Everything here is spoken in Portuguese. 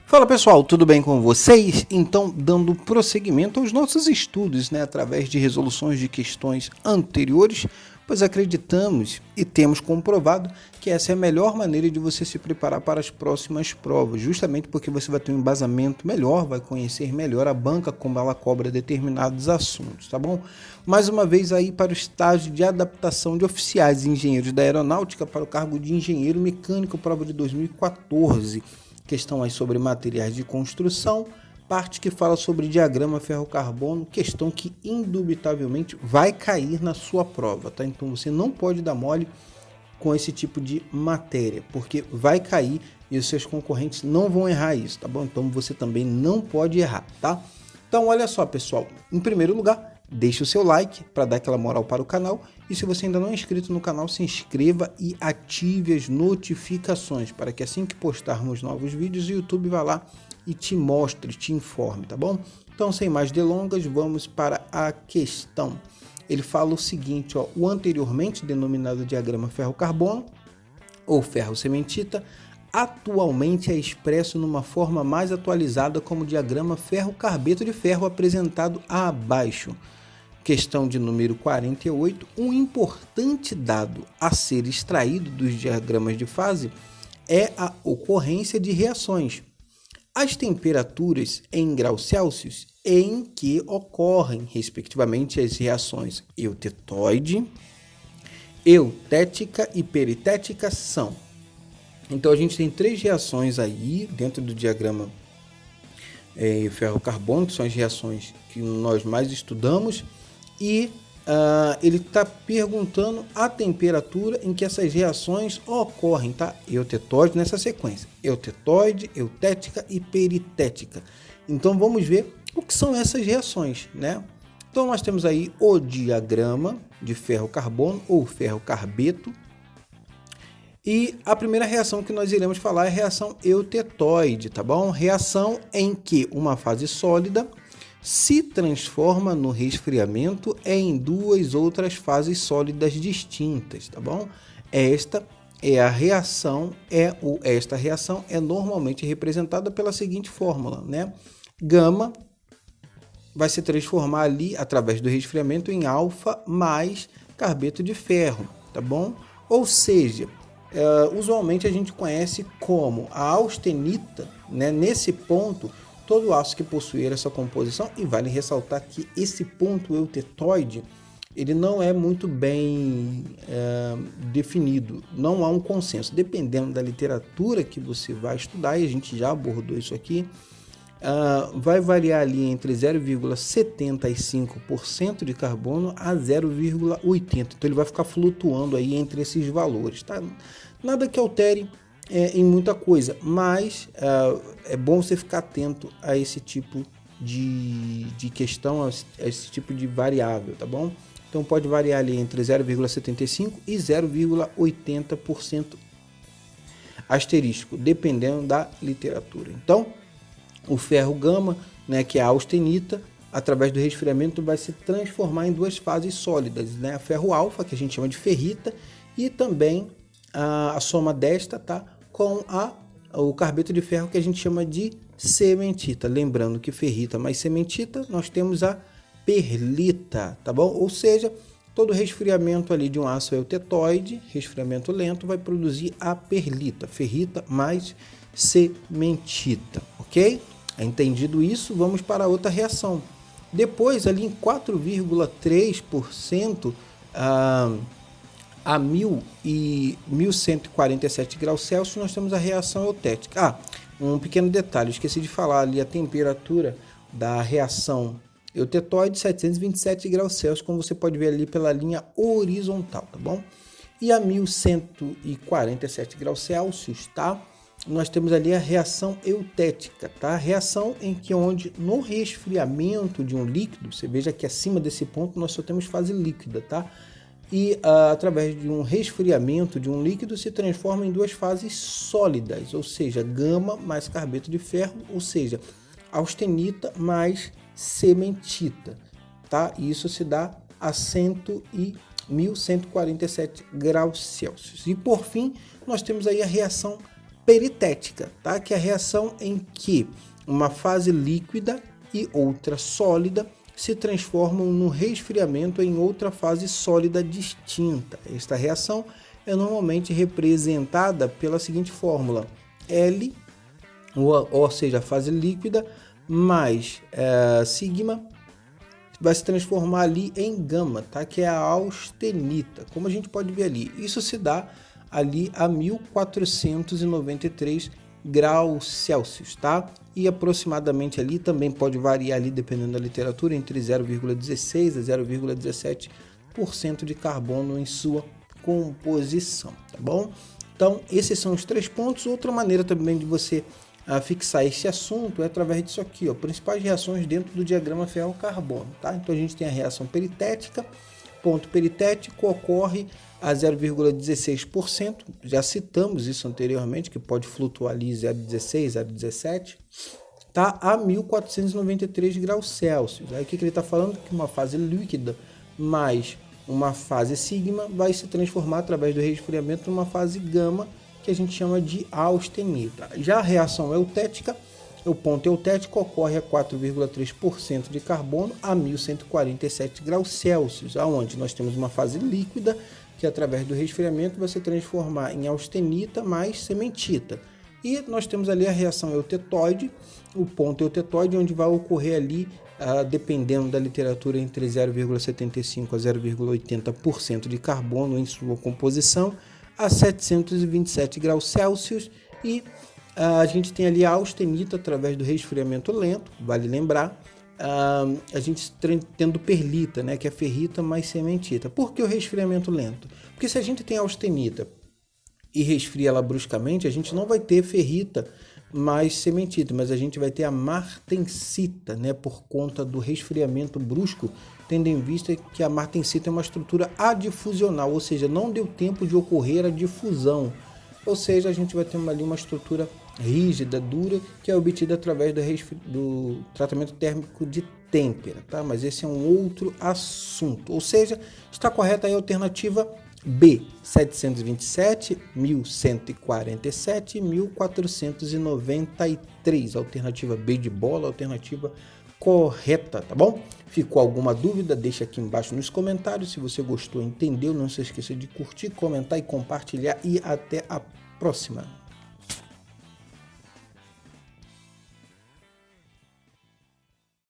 Fala pessoal, tudo bem com vocês? Então, dando prosseguimento aos nossos estudos, através de resoluções de questões anteriores, pois acreditamos e temos comprovado que essa é a melhor maneira de você se preparar para as próximas provas, justamente porque você vai ter um embasamento melhor, vai conhecer melhor a banca, como ela cobra determinados assuntos, tá bom? Mais uma vez aí para o estágio de adaptação de oficiais e engenheiros da aeronáutica para o cargo de engenheiro mecânico, prova de 2014. Questão aí sobre materiais de construção, parte que fala sobre diagrama ferro-carbono, questão que indubitavelmente vai cair na sua prova, tá? Então você não pode dar mole com esse tipo de matéria, porque vai cair e os seus concorrentes não vão errar isso, tá bom? Então você também não pode errar, tá? Então olha só, pessoal, em primeiro lugar, deixe o seu like para dar aquela moral para o canal e se você ainda não é inscrito no canal, se inscreva e ative as notificações para que assim que postarmos novos vídeos, o YouTube vá lá e te mostre, te informe, tá bom? Então, sem mais delongas, vamos para a questão. Ele fala o seguinte, ó, o anteriormente denominado diagrama ferro-carbono ou ferro-cementita atualmente é expresso numa forma mais atualizada como diagrama ferro-carbeto de ferro apresentado abaixo. Questão de número 48, um importante dado a ser extraído dos diagramas de fase é a ocorrência de reações. As temperaturas em graus Celsius em que ocorrem, respectivamente, as reações eutetoide, eutética e peritética são. Então, a gente tem três reações aí dentro do diagrama ferro-carbono, que são as reações que nós mais estudamos, e ele está perguntando a temperatura em que essas reações ocorrem, tá? Eutetoide nessa sequência, eutetoide, eutética e peritética. Então vamos ver o que são essas reações, né? Então nós temos aí o diagrama de ferro-carbono ou ferro-carbeto. E a primeira reação que nós iremos falar é a reação eutetoide, tá bom? Reação em que uma fase sólida se transforma no resfriamento em duas outras fases sólidas distintas, tá bom? Esta reação é normalmente representada pela seguinte fórmula, né? Gama vai se transformar ali através do resfriamento em alfa mais carbeto de ferro, tá bom? Ou seja, usualmente a gente conhece como a austenita, né? Nesse ponto, todo aço que possuir essa composição, e vale ressaltar que esse ponto eutetoide, ele não é muito bem definido, não há um consenso, dependendo da literatura que você vai estudar, e a gente já abordou isso aqui, vai variar ali entre 0,75% de carbono a 0,80%, então ele vai ficar flutuando aí entre esses valores, tá? Nada que altere em muita coisa, mas é bom você ficar atento a esse tipo de questão, a esse tipo de variável, tá bom? Então pode variar ali entre 0,75% e 0,80% asterisco, dependendo da literatura. Então, o ferro gama, né, que é a austenita, através do resfriamento vai se transformar em duas fases sólidas, né? A ferro alfa, que a gente chama de ferrita, e também a soma desta, tá? Com o carbeto de ferro que a gente chama de cementita. Lembrando que ferrita mais cementita, nós temos a perlita, tá bom? Ou seja, todo resfriamento ali de um aço eutetoide, resfriamento lento, vai produzir a perlita, ferrita mais cementita, ok? Entendido isso, vamos para outra reação. Depois, ali em 4,3%, a 1147 graus Celsius, nós temos a reação eutética. Um pequeno detalhe, esqueci de falar ali a temperatura da reação eutetoide, 727 graus Celsius, como você pode ver ali pela linha horizontal, tá bom? E a 1147 graus Celsius, tá? Nós temos ali a reação eutética, tá? Reação em que onde no resfriamento de um líquido, você veja que acima desse ponto nós só temos fase líquida, tá? E através de um resfriamento de um líquido se transforma em duas fases sólidas, ou seja, gama mais carbeto de ferro, ou seja, austenita mais cementita, tá? E isso se dá a 1147 graus Celsius. E por fim, nós temos aí a reação peritética, tá? Que é a reação em que uma fase líquida e outra sólida se transformam no resfriamento em outra fase sólida distinta. Esta reação é normalmente representada pela seguinte fórmula: L, ou seja, a fase líquida, mais sigma, vai se transformar ali em gama, tá? Que é a austenita, como a gente pode ver ali. Isso se dá ali a 1493 graus Celsius, tá? E aproximadamente ali também pode variar ali, dependendo da literatura, entre 0,16 a 0,17% de carbono em sua composição, tá bom? Então, esses são os 3 pontos. Outra maneira também de você fixar esse assunto é através disso aqui, ó, principais reações dentro do diagrama ferro-carbono, tá? Então, a gente tem a reação peritética. Ponto peritético ocorre a 0,16%, já citamos isso anteriormente, que pode flutuar ali 0,16, 0,17, tá? A 1493 graus Celsius. Aí o que ele está falando? Que uma fase líquida mais uma fase sigma vai se transformar através do resfriamento numa fase gama, que a gente chama de austenita. Já a reação eutética, o ponto eutético ocorre a 4,3% de carbono a 1147 graus Celsius, aonde nós temos uma fase líquida que através do resfriamento vai se transformar em austenita mais cementita. E nós temos ali a reação eutetóide, o ponto eutetóide, onde vai ocorrer ali, dependendo da literatura, entre 0,75% a 0,80% de carbono em sua composição, a 727 graus Celsius. E a gente tem ali a austenita através do resfriamento lento, vale lembrar, a gente tendo perlita, né, que é ferrita mais cementita. Por que o resfriamento lento? Porque se a gente tem a austenita e resfria ela bruscamente, a gente não vai ter ferrita mais cementita, mas a gente vai ter a martensita, né, por conta do resfriamento brusco, tendo em vista que a martensita é uma estrutura adifusional, ou seja, não deu tempo de ocorrer a difusão, ou seja, a gente vai ter ali uma estrutura rígida, dura, que é obtida através do tratamento térmico de têmpera, tá? Mas esse é um outro assunto, ou seja, está correta aí a alternativa B, 727, 1147, 1493, alternativa B de bola, alternativa correta, tá bom? Ficou alguma dúvida? Deixa aqui embaixo nos comentários. Se você gostou, entendeu, não se esqueça de curtir, comentar e compartilhar, e até a próxima.